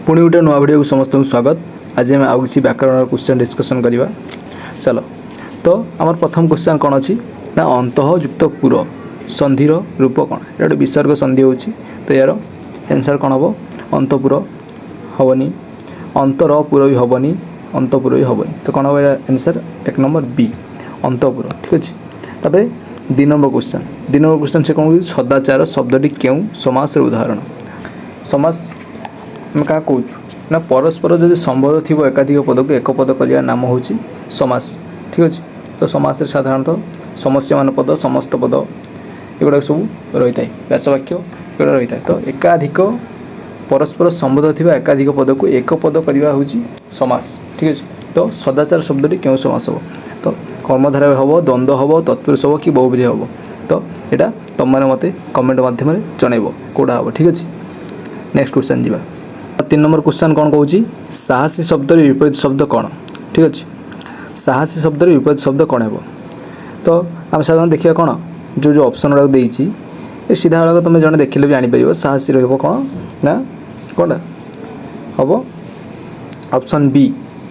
पुणी गोटे नुआ भिडियो को समस्त स्वागत। आज आम आउ कि व्याकरण क्वेश्चन डिस्कसन करवा। चलो तो आम प्रथम क्वेश्चन कौन अच्छी ना अंतःयुक्त पुर संधिर रूप कौन ये गोटे विसर्ग संधि हो तो यार आंसर कौन हम अंतपुर हेनी अंतर पुर भी हेनी अंतपुर भी हेनी तो कौन हम आंसर एक नंबर बी अंतपुर। ठीक अच्छे तापर दि नंबर क्वेश्चन से कौन सदाचार शब्दटी क्यों समास उदाहरण समास आम क्या कौच ना परस्पर जब संबंध थी एकाधिक पद को एक पद कर नाम हूँ समास। ठीक अच्छे तो समास साधारणतः समस्यमान पद समस्त पद एगुड़ा सब रही है व्यासवाक्य एगुड़ा रही है तो एकाधिक परस्पर संबंध थी एकाधिक पद को एक पद करवा हूँ समास। ठीक अच्छे तो सदाचार शब्दटी क्यों समास हम तो कर्मधारय हम द्वंद्व हम तत्पुरुष हम कि बहुब्रीहि हम तो यहाँ तुम मैंने मत कमेंट मध्यम जनइब कौटा हम। ठीक अच्छे नेक्स्ट क्वेश्चन जी 3 नंबर क्वेश्चन कौन कौन साहसी शब्द विपरीत शब्द कौन। ठीक अच्छे साहसी शब्द विपरीत शब्द कौन है तो आम साधारण देखिए कौन जो जो ऑप्शन गुड़ाक देती सीधा भाग तुम जड़े देखिले भी जापर साहसी रौन ना कौन हम ऑप्शन बी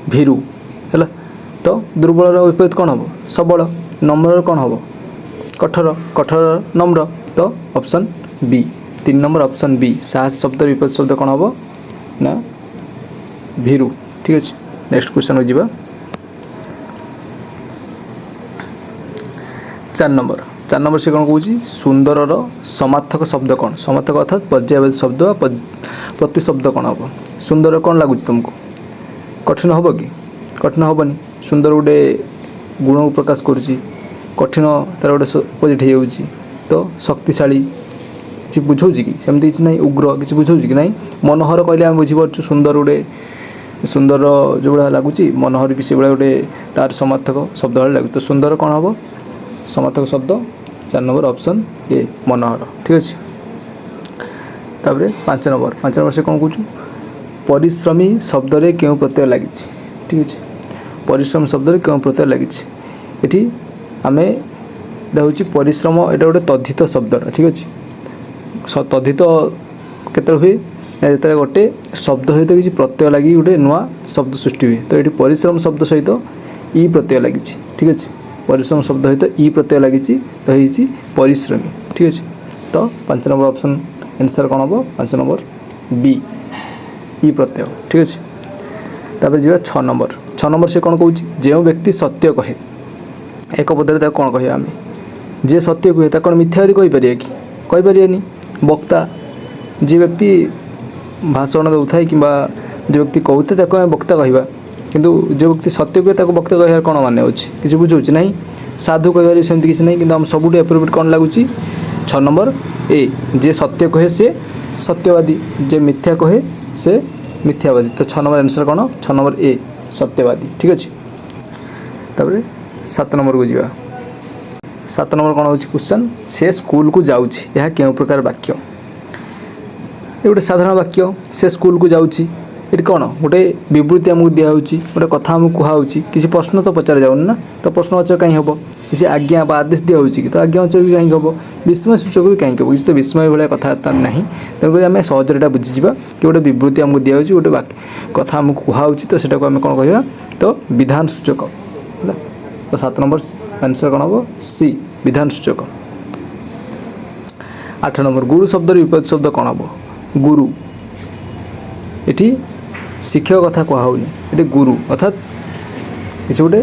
भीरु है तो दुर्बल विपरीत कौन हम सबल नम्र कौन हम कठोर कठोर नम्र तो option B 3 number option B साहस शब्द विपरीत शब्द कौन हम ना भीरु। ठीक अच्छे नेक्स्ट क्वेश्चन हो जावा 4 नंबर से कौन कौन सुंदर समार्थक शब्द कौन समार्थक अर्थात पर्यायवाची शब्द प्रति शब्द कौन हम सुंदर कौन लगुच तुमको कठिन हम कि कठिन हेनी सुंदर गोटे गुण को प्रकाश करुच्ची कठिन तार गोटे अपोजिट हो तो शक्तिशाली किसी बुझाऊँ कि सेमती किसी ना उग्र किसी बुझाऊँ कि ना मनोहर कहले आम बुझीपार सुंदर गोटे सुंदर जो भाया लगुच मनोहर भी से भाया गोटे तार समर्थक शब्द भाई लगे तो सुंदर कौन हम समर्थक शब्द 4 नंबर ऑप्शन ए मनोहर। ठीक अच्छे तापर 5 नंबर से कौन कौन परिश्रमी शब्द रे क्यों प्रत्यय लगी। ठीक अच्छे परिश्रम शब्द रे क्यों प्रत्यय लगी ये आम हूँ परिश्रम यहाँ गोटे तद्धित शब्द। ठीक अच्छे तद्धित केत हुए जो गोटे शब्द सहित किसी प्रत्यय लगी गोटे नुआ शब्द सृष्टि हुए तो ये परिश्रम शब्द सहित ई प्रत्यय लगी। ठीक अच्छे परिश्रम शब्द सहित ई प्रत्यय लगी तो ये परिश्रमी। ठीक अच्छे तो 5 नंबर ऑप्शन आंसर कौन हम 5 नंबर बी ई प्रत्यय। ठीक अच्छे तापर जी 6 नंबर से कौन कौच जो व्यक्ति सत्य कहे एक पदर कौन कह आम जे सत्य कहे कौन मिथ्या कहीपर कि कहीपर वक्ता जी व्यक्ति भाषण दौ था कि जो व्यक्ति कहते वक्ता कहवा किंतु जो व्यक्ति सत्य कहे वक्ता कह कौन मान कि बुझे ना साधु कह सेमती किसी ना कि आम सबुठ एप्रोप्रिएट कौन लगुच 6 नंबर ए जे सत्य कहे से सत्यवादी जे मिथ्या कहे से मिथ्यावादी तो 6 नंबर आंसर कौन 6 नंबर ए सत्यवादी। ठीक अच्छे तापर 7 नंबर को जावा 7 नंबर कौन हो क्वेश्चन से स्कूल को जाऊँगी यह क्यों प्रकार वाक्य ये गोटे साधारण वाक्य से स्कूल को जाऊँगी ये कौन गोटे विवृत्ति आमको दिखाई गोटे कथा आमको कहुच्छी किसी प्रश्न तो पचार जाऊनी ना तो प्रश्नवाचक कहीं हम किसी आज्ञा आदेश दिखाई कि तो आज्ञावाचक भी कहीं हम विस्मय सूचक भी कहीं हम किसी तो विस्मय भाया कथबार्ता ना तेणुक आम सहजरे बुझीजा कि गोटे विवृत्ति आमको दिखाई गोटे कथा आमको कहुच्छी तो सेटा आम कौन कह तो विधान सूचक है तो 7 नंबर आंसर कौन हम सी विधान सूचक। 8 नंबर गुरु शब्द विपरीत शब्द कौन हम गुरु ये शिक्षक कथा कहूनी ये गुरु अर्थात किसी गोटे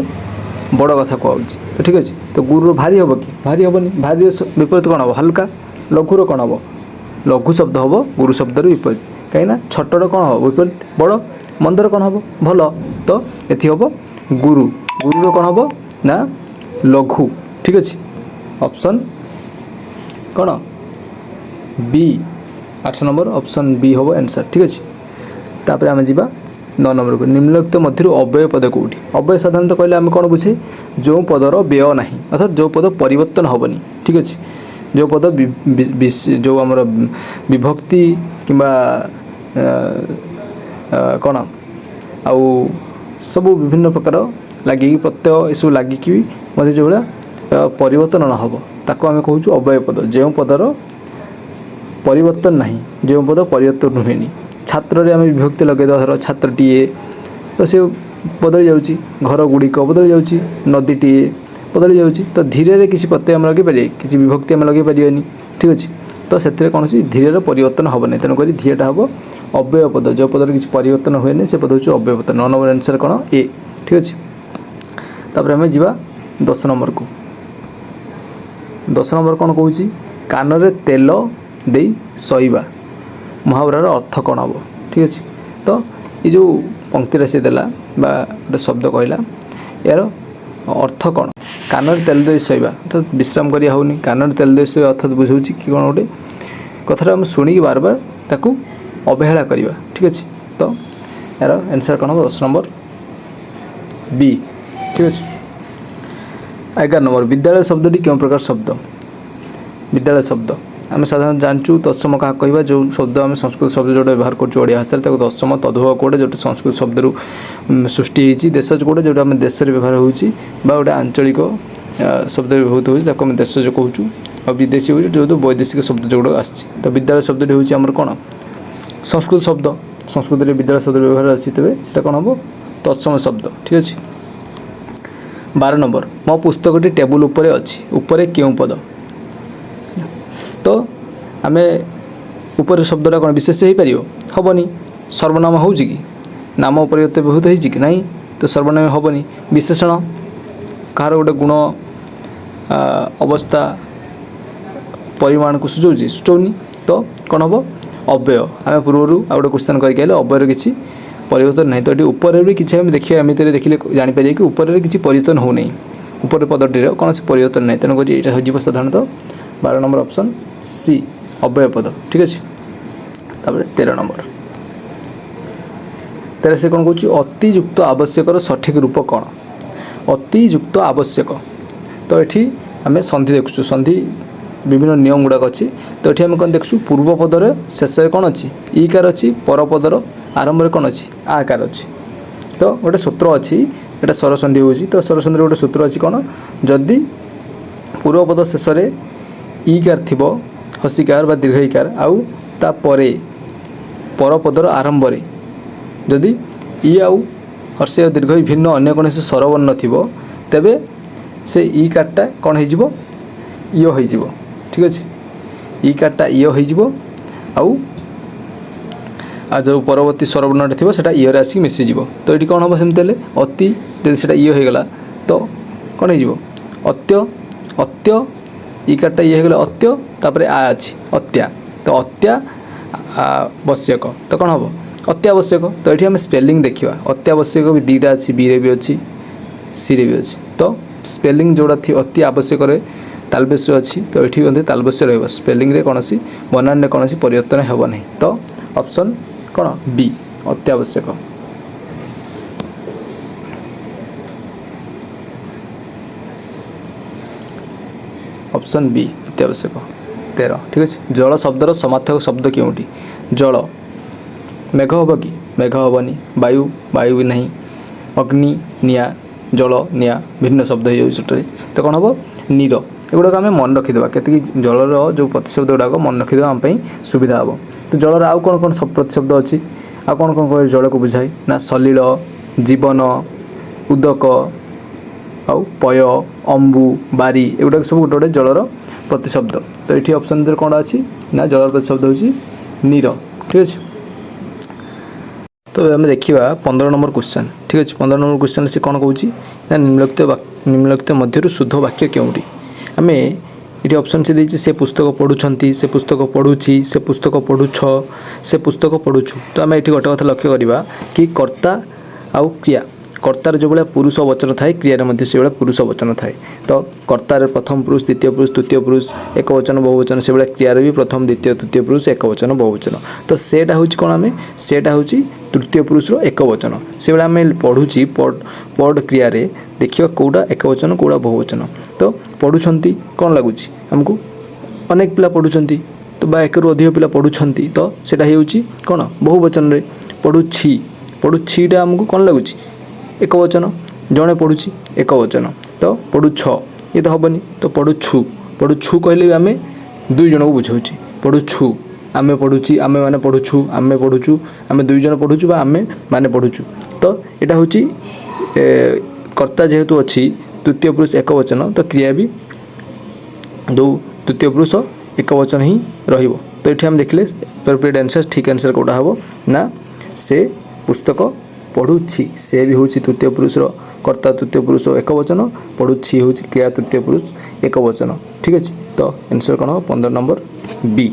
बड़ कथा कहूँ तो। ठीक अच्छे तो गुरु भारी हम कि भारी हेनी भारी विपरीत कौन हम हल्का लघुर कौन हम लघु शब्द हम गुरु शब्द विपरीत कहीं छोटर कौन हम विपरीत बड़ मंदर कौन हम भल तो ये हम गुरु गुरुर कौन हम ना लघु। ठीक अच्छे ऑप्शन कौन बी 8 नंबर ऑप्शन बी हम आंसर। ठीक अच्छे तापर आम जा 9 नंबर को निम्नलिखित मध्य अव्यय पद कौटी अव्यय साधारणतः कहले आम कौन बुझे जो पदर व्यय ना अर्थात जो पद परिवर्तन हेनी। ठीक अच्छे जो पद जो आम विभक्ति कि कौन आउ सब विभिन्न प्रकार लगे प्रत्यय ये सब लगे जो भाया परिवर्तन न हम ताको आम कहूँ अव्यय पद जो पदर परिवर्तन ना जो पद परिवर्तन नुहेनी ଛାତ୍ରରେ ଆମେ ବିଭକ୍ତି ଲଗାଇଦେବା, ଧର ଛାତ୍ରଟିଏ, ତ ସେ ବଦଳି ଯାଉଛି, ଘର ଗୁଡ଼ିକ ବଦଳି ଯାଉଛି, ନଦୀଟିଏ ବଦଳି ଯାଉଛି। ତ ଧୀରେରେ କିଛି ପ୍ରତ୍ୟୟ ଆମେ ଲଗାଇପାରିବା, କିଛି ବିଭକ୍ତି ଆମେ ଲଗାଇ ପାରିବାନି, ଠିକ୍ ଅଛି। ତ ସେଥିରେ କୌଣସି ଧୀରେର ପରିବର୍ତ୍ତନ ହେବ ନାହିଁ, ତେଣୁକରି ଧିଏଟା ହେବ ଅବ୍ୟୟ ପଦ। ଯେଉଁ ପଦରେ କିଛି ପରିବର୍ତ୍ତନ ହୁଏନି ସେ ପଦ ହେଉଛି ଅବ୍ୟୟ ପଦ। 9 ନମ୍ବର ଆନ୍ସର୍ କ'ଣ? ଏ, ଠିକ୍ ଅଛି। ତାପରେ ଆମେ ଯିବା 10 ନମ୍ବରକୁ। 10 ନମ୍ବର କ'ଣ କହୁଛି? କାନରେ ତେଲ ଦେଇ ଶୋଇବା ମୁହାବରାର ଅର୍ଥ କ'ଣ ହେବ? ଠିକ୍ ଅଛି। ତ ଏ ଯେଉଁ ପଙ୍କ୍ତିରେ ସେ ଦେଲା ବା ଗୋଟେ ଶବ୍ଦ କହିଲା, ଏହାର ଅର୍ଥ କ'ଣ? କାନରେ ତେଲ ଦେଇ ଶୋଇବା ଅର୍ଥାତ୍ ବିଶ୍ରାମ କରିବା ହେଉନି, କାନରେ ତେଲ ଦେଇ ଶୋଇବା ଅର୍ଥାତ୍ ବୁଝାଉଛି କି କ'ଣ ଗୋଟେ କଥାଟା ଆମେ ଶୁଣିକି ବାରବାର ତାକୁ ଅବହେଳା କରିବା, ଠିକ୍ ଅଛି। ତ ଏହାର ଆନ୍ସର୍ କ'ଣ ହେବ? 10 ନମ୍ବର ବି, ଠିକ୍ ଅଛି। 11 ନମ୍ବର, ବିଦ୍ୟାଳୟ ଶବ୍ଦଟି କେଉଁ ପ୍ରକାର ଶବ୍ଦ? ବିଦ୍ୟାଳୟ ଶବ୍ଦ ଆମେ ସାଧାରଣତଃ ଜାଣିଛୁ ଦଶମ କାହା କହିବା, ଯେଉଁ ଶବ୍ଦ ଆମେ ସଂସ୍କୃତ ଶବ୍ଦ ଯେଉଁଟା ବ୍ୟବହାର କରୁଛୁ ଓଡ଼ିଆ ଭାଷାରେ ତାକୁ ଦଶମ, ତଦ୍ଭବ କେଉଁଟା ଯେଉଁଟା ସଂସ୍କୃତ ଶବ୍ଦରୁ ସୃଷ୍ଟି ହେଇଛି, ଦେଶଜ କେଉଁଟା ଯେଉଁଟା ଆମେ ଦେଶରେ ବ୍ୟବହାର ହେଉଛି ବା ଗୋଟେ ଆଞ୍ଚଳିକ ଶବ୍ଦରେ ବ୍ୟବହୃତ ହେଉଛି ତାକୁ ଆମେ ଦେଶଜ କହୁଛୁ, ଆଉ ବିଦେଶୀ ହେଉଛି ଯେହେତୁ ବୈଦେଶିକ ଶବ୍ଦ ଯେଉଁଗୁଡ଼ା ଆସିଛି। ତ ବିଦ୍ୟାଳୟ ଶବ୍ଦଟି ହେଉଛି ଆମର କ'ଣ? ସଂସ୍କୃତ ଶବ୍ଦ, ସଂସ୍କୃତରେ ବିଦ୍ୟାଳୟ ଶବ୍ଦ ବ୍ୟବହାର ଅଛି, ତେବେ ସେଇଟା କ'ଣ ହେବ? ତତ୍ସମ ଶବ୍ଦ, ଠିକ୍ ଅଛି। 12 ନମ୍ବର, ମୋ ପୁସ୍ତକଟି ଟେବୁଲ ଉପରେ ଅଛି, ଉପରେ କେଉଁ ପଦ? ତ ଆମେ ଉପରେ ଶବ୍ଦଟା କ'ଣ ବିଶେଷ ହେଇପାରିବ? ହେବନି। ସର୍ବନାମ ହେଉଛି କି? ନାମ ପରିବର୍ତ୍ତେ ବ୍ୟବହୃତ ହେଇଛି କି? ନାହିଁ। ତ ସର୍ବନାମ ହେବନି। ବିଶେଷଣ କାହାର ଗୋଟେ ଗୁଣ, ଅବସ୍ଥା, ପରିମାଣକୁ ସୂଚାଉନି। ତ କ'ଣ ହେବ? ଅବ୍ୟୟ। ଆମେ ପୂର୍ବରୁ ଆଉ ଗୋଟେ କ୍ୱେଶ୍ଚନ୍ କରିକି ଆସିଲେ ଅବ୍ୟୟର କିଛି ପରିବର୍ତ୍ତନ ନାହିଁ। ତ ଏଠି ଉପରେ ବି କିଛି ଆମେ ଦେଖିବା, ଏମିତିରେ ଦେଖିଲେ ଜାଣିପାରିବା କି ଉପରେ କିଛି ପରିବର୍ତ୍ତନ ହେଉନାହିଁ, ଉପରେ ପଦଟିର କୌଣସି ପରିବର୍ତ୍ତନ ନାହିଁ, ତେଣୁକରି ଏଇଟା ହୋଇଯିବ ସାଧାରଣତଃ 12 ନମ୍ବର ଅପସନ୍ ସି, ଅବ୍ୟୟ ପଦ, ଠିକ୍ ଅଛି। ତାପରେ 13 ନମ୍ବର, ତେବେ ସେ କ'ଣ କହୁଛି? ଅତିଯୁକ୍ତ ଆବଶ୍ୟକର ସଠିକ୍ ରୂପ କ'ଣ? ଅତିଯୁକ୍ତ ଆବଶ୍ୟକ, ତ ଏଠି ଆମେ ସନ୍ଧି ଦେଖୁଛୁ, ସନ୍ଧି ବିଭିନ୍ନ ନିୟମ ଗୁଡ଼ାକ ଅଛି। ତ ଏଠି ଆମେ କ'ଣ ଦେଖୁଛୁ? ପୂର୍ବ ପଦରେ ଶେଷରେ କ'ଣ ଅଛି? ଇ କାର ଅଛି, ପରପଦର ଆରମ୍ଭରେ କ'ଣ ଅଛି? ଆ କାର ଅଛି। ତ ଗୋଟେ ସୂତ୍ର ଅଛି, ଏଇଟା ସ୍ୱରସନ୍ଧି ହେଉଛି। ତ ସ୍ୱରସନ୍ଧିର ଗୋଟେ ସୂତ୍ର ଅଛି କ'ଣ? ଯଦି ପୂର୍ବପଦ ଶେଷରେ ଇ କାର ଥିବ, ହସିକାର ବା ଦୀର୍ଘଇକାର, ଆଉ ତାପରେ ପରପଦର ଆରମ୍ଭରେ ଯଦି ଇ ଆଉ ହର୍ଷି ଆଉ ଦୀର୍ଘ ଭିନ୍ନ ଅନ୍ୟ କୌଣସି ସ୍ୱରବର୍ଣ୍ଣ ଥିବ, ତେବେ ସେ ଇ କାର୍ଡ଼ଟା କ'ଣ ହେଇଯିବ? ଇୟ ହେଇଯିବ, ଠିକ୍ ଅଛି। ଇ କାର୍ଡ଼ଟା ଇୟ ହେଇଯିବ, ଆଉ ଯେଉଁ ପରବର୍ତ୍ତୀ ସ୍ୱରବର୍ଣ୍ଣଟା ଥିବ ସେଇଟା ଇୟରେ ଆସିକି ମିଶିଯିବ। ତ ଏଠି କ'ଣ ହେବ? ସେମିତି ହେଲେ ଅତି, ଯଦି ସେଇଟା ଇୟ ହେଇଗଲା ତ କ'ଣ ହେଇଯିବ? ଅତ୍ୟ, ଅତ୍ୟ, ଇ କାର୍ଡ଼ଟା ଇଏ ହେଇଗଲା ଅତ୍ୟ, ତାପରେ ଆ ଅଛି ଅତ୍ୟା, ତ ଅତ୍ୟାବଶ୍ୟକ, ତ କ'ଣ ହେବ? ଅତ୍ୟାବଶ୍ୟକ। ତ ଏଠି ଆମେ ସ୍ପେଲିଂ ଦେଖିବା, ଅତ୍ୟାବଶ୍ୟକ ବି ଦୁଇଟା ଅଛି, ବିରେ ବି ଅଛି, ସିରେ ବି ଅଛି। ତ ସ୍ପେଲିଂ ଯେଉଁଟା ଅତି ଆବଶ୍ୟକରେ ତାଲବେଶ ଅଛି, ତ ଏଠି ମଧ୍ୟ ତାଲବେଶ ରହିବ। ସ୍ପେଲିଂରେ କୌଣସି ବନାନରେ କୌଣସି ପରିବର୍ତ୍ତନ ହେବ ନାହିଁ। ତ ଅପସନ୍ କ'ଣ? ବି, ଅତ୍ୟାବଶ୍ୟକ। ଅପସନ୍ ବି, ଅତ୍ୟାବଶ୍ୟକ। 13, ଠିକ୍ ଅଛି। ଜଳ ଶବ୍ଦର ସମାର୍ଥକ ଶବ୍ଦ କେଉଁଠି? ଜଳ, ମେଘ ହେବ କି? ମେଘ ହେବନି। ବାୟୁ, ବାୟୁ ବି ନାହିଁ। ଅଗ୍ନି, ନିଆଁ, ଜଳ, ନିଆଁ ବିଭିନ୍ନ ଶବ୍ଦ ହେଇଯାଉଛି ସେଠାରେ। ତ କ'ଣ ହେବ? ନୀର। ଏଗୁଡ଼ାକ ଆମେ ମନେ ରଖିଦେବା, କେତିକି ଜଳର ଯେଉଁ ପ୍ରତିଶବ୍ଦ ଗୁଡ଼ାକ ମନେ ରଖିଦେବା ଆମ ପାଇଁ ସୁବିଧା ହେବ। ତ ଜଳର ଆଉ କ'ଣ କ'ଣ ପ୍ରତିଶବ୍ଦ ଅଛି? ଆଉ କ'ଣ କ'ଣ କହେ ଜଳକୁ ବୁଝାଏ? ନା ସଲିଳ, ଜୀବନ, ଉଦକ, ଆଉ ପୟ, ଅମ୍ବୁ, ବାରି, ଏଗୁଡ଼ାକ ସବୁ ଗୋଟେ ଗୋଟେ ଜଳର ପ୍ରତିଶବ୍ଦ। ତ ଏଠି ଅପସନ୍ ଭିତରେ କ'ଣଟା ଅଛି? ନା ଜଳର ପ୍ରତିଶବ୍ଦ ହେଉଛି ନୀର, ଠିକ୍ ଅଛି। ତ ଆମେ ଦେଖିବା 15 ନମ୍ବର କ୍ୱେଶ୍ଚନ୍, ଠିକ୍ ଅଛି। 15 ନମ୍ବର କ୍ୱେଶ୍ଚନ୍ ସେ କ'ଣ କହୁଛି? ନା ନିମ୍ନଲିଖିତ ମଧ୍ୟରୁ ଶୁଦ୍ଧ ବାକ୍ୟ କେଉଁଠି? ଆମେ ଏଠି ଅପସନ୍ ସେ ଦେଇଛି, ସେ ପୁସ୍ତକ ପଢ଼ୁଛନ୍ତି, ସେ ପୁସ୍ତକ ପଢ଼ୁଛି, ସେ ପୁସ୍ତକ ପଢ଼ୁଛ, ସେ ପୁସ୍ତକ ପଢ଼ୁଛୁ। ତ ଆମେ ଏଠି ଗୋଟେ କଥା ଲକ୍ଷ୍ୟ କରିବା କି କର୍ତ୍ତା ଆଉ କ୍ରିୟା, କର୍ତ୍ତାର ଯେଉଁଭଳିଆ ପୁରୁଷ ବଚନ ଥାଏ, କ୍ରିୟାରେ ମଧ୍ୟ ସେଇଭଳିଆ ପୁରୁଷ ବଚନ ଥାଏ। ତ କର୍ତ୍ତାରେ ପ୍ରଥମ ପୁରୁଷ, ଦ୍ୱିତୀୟ ପୁରୁଷ, ତୃତୀୟ ପୁରୁଷ, ଏକବଚନ ବହୁବଚନ, ସେଇଭଳିଆ କ୍ରିୟାରେ ବି ପ୍ରଥମ, ଦ୍ୱିତୀୟ, ତୃତୀୟ ପୁରୁଷ, ଏକବଚନ ବହୁବଚନ। ତ ସେଇଟା ହେଉଛି କ'ଣ? ଆମେ ସେଇଟା ହେଉଛି ତୃତୀୟ ପୁରୁଷର ଏକବଚନ। ସେଇଭଳିଆ ଆମେ ପଢ଼ୁଛି, ପଢ଼ କ୍ରିୟାରେ ଦେଖିବା କେଉଁଟା ଏକବଚନ କେଉଁଟା ବହୁବଚନ। ତ ପଢ଼ୁଛନ୍ତି କ'ଣ ଲାଗୁଛି ଆମକୁ? ଅନେକ ପିଲା ପଢ଼ୁଛନ୍ତି, ତ ବା ଏକରୁ ଅଧିକ ପିଲା ପଢ଼ୁଛନ୍ତି, ତ ସେଇଟା ହେଉଛି କ'ଣ? ବହୁବଚନରେ। ପଢ଼ୁଛି, ପଢ଼ୁଛିଟା ଆମକୁ କ'ଣ ଲାଗୁଛି? ଏକବଚନ। ଜଣେ ପଢ଼ୁଛି, ଏକବଚନ। ତ ପଢ଼ୁଛ, ଇଏ ତ ହେବନି। ତ ପଢ଼ୁଛୁ, ପଢ଼ୁଛୁ କହିଲେ ବି ଆମେ ଦୁଇ ଜଣଙ୍କୁ ବୁଝାଉଛି। ପଢ଼ୁଛୁ, आमे पढ़ुची आमे माने पढ़ुछु आमे दुई जन पढ़ुछु बा आमे माने पढ़ुछु तो एटा होची कर्ता जेहेतु अच्छी तृतीय पुरुष एक वचन तो क्रिया भी दो तृतीय पुरुष एक वचन ही रहिबो तो ये आम देखले एप्रोप्रिएट आंसर ठीक आंसर कोटा हम ना से पुस्तक पढ़ुछि से भी हूँ तृतीय पुरुष कर्ता तृतीय पुरुष एक वचन पढ़ुछि हूँ क्रिया तृतीय पुरुष एक वचन ठीक अच्छे तो आंसर कौन हम 15 नंबर बी।